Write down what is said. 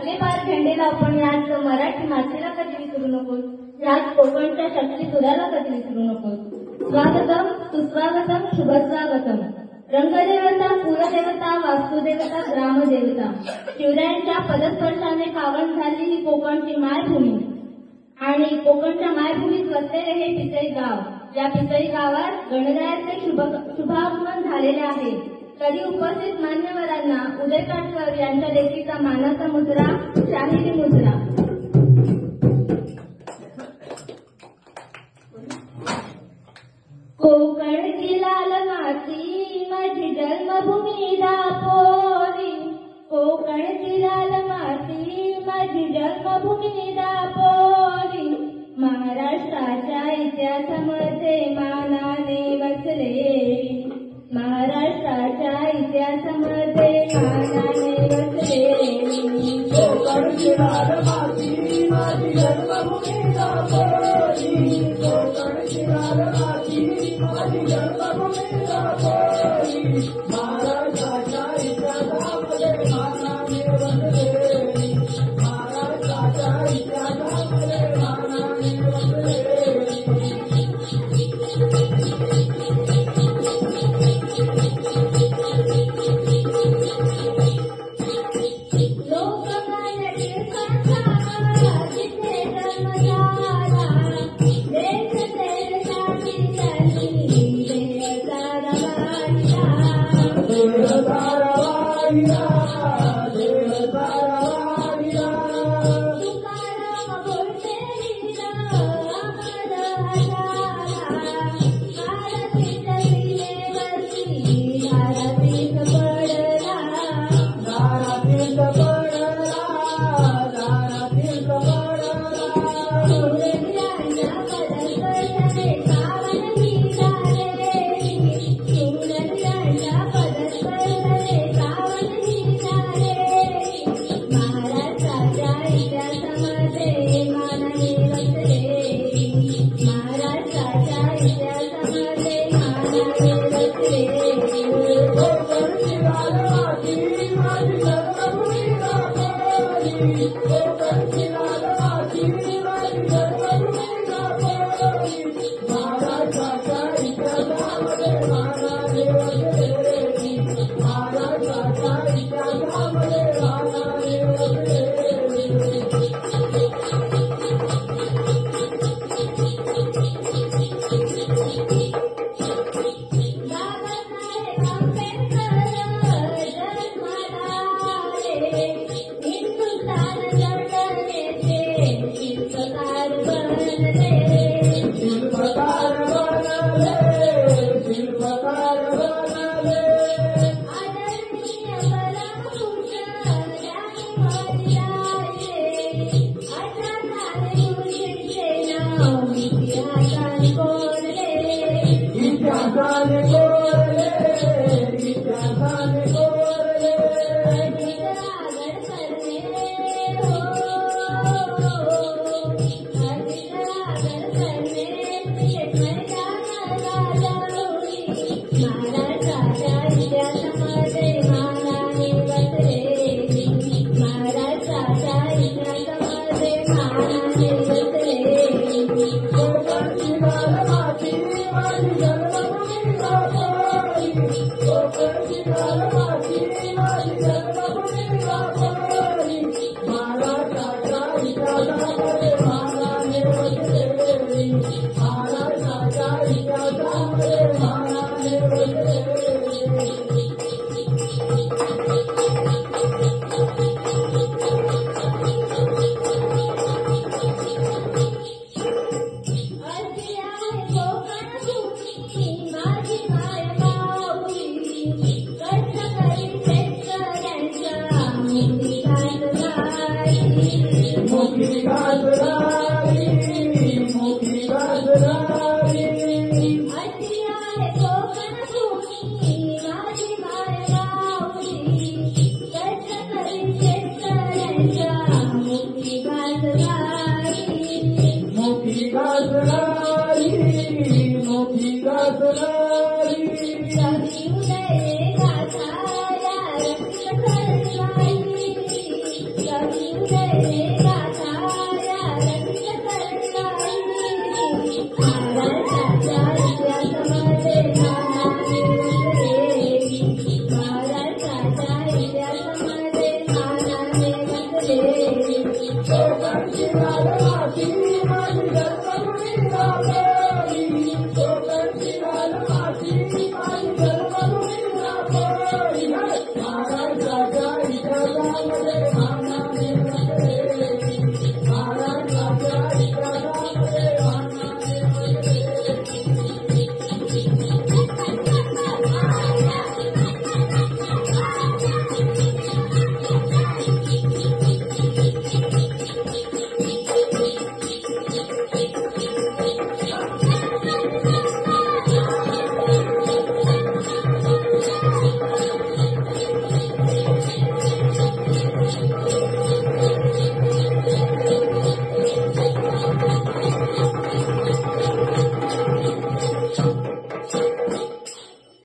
आपले पार झेंडे लावून याच मराठी मातेला कधी विसरू नको, याच कोकणच्या शक्ती तुराला कधी विसरू नको. स्वागतम सुस्वागतम शुभस्वागतम. रंगदेवता, कुलदेवता, वास्तुदेवता, ग्रामदेवता, शिवरायांच्या पदस्पर्शाने पावन झाली ही कोकणची मायभूमी आणि कोकणच्या मायभूमीत वसलेले हे पिसई गाव. या पिसई गावात गणरायाचे शुभागमन झालेले आहे. कधी उपस्थित मान्यवरांना उदय काटकर यांच्या लेखीचा मानाचा मुद्रा, शाहिरी मुद्रा. कोकणची लाल माती माझी जन्मभूमी दापोली, कोकणची लाल माती माझी जन्मभूमी दापोली. महाराष्ट्राच्या इतिहासामध्ये मानाने वसलेली, महाराष्ट्राच्या इतिहासामध्ये मानाने वसलेली. कोकणची लाल माती माझी जन्मभूमी दापोली, कोकणची लाल माती माझी जन्मभूमी दापोली. महाराष्ट्राच्या इतिहासामध्ये मानाने वसलेली, महाराष्ट्राच्या इतिहासामध्ये मानाने वसलेली. सुदैवे गाथा या रसिक सरकारी महाराष्ट्राच्या इतिहासामध्ये नानाने रचलेली महाराष्ट्राच्या इतिहासामध्ये नानाने रचलेली कोकणची राजमाती माझी जन्मभूमी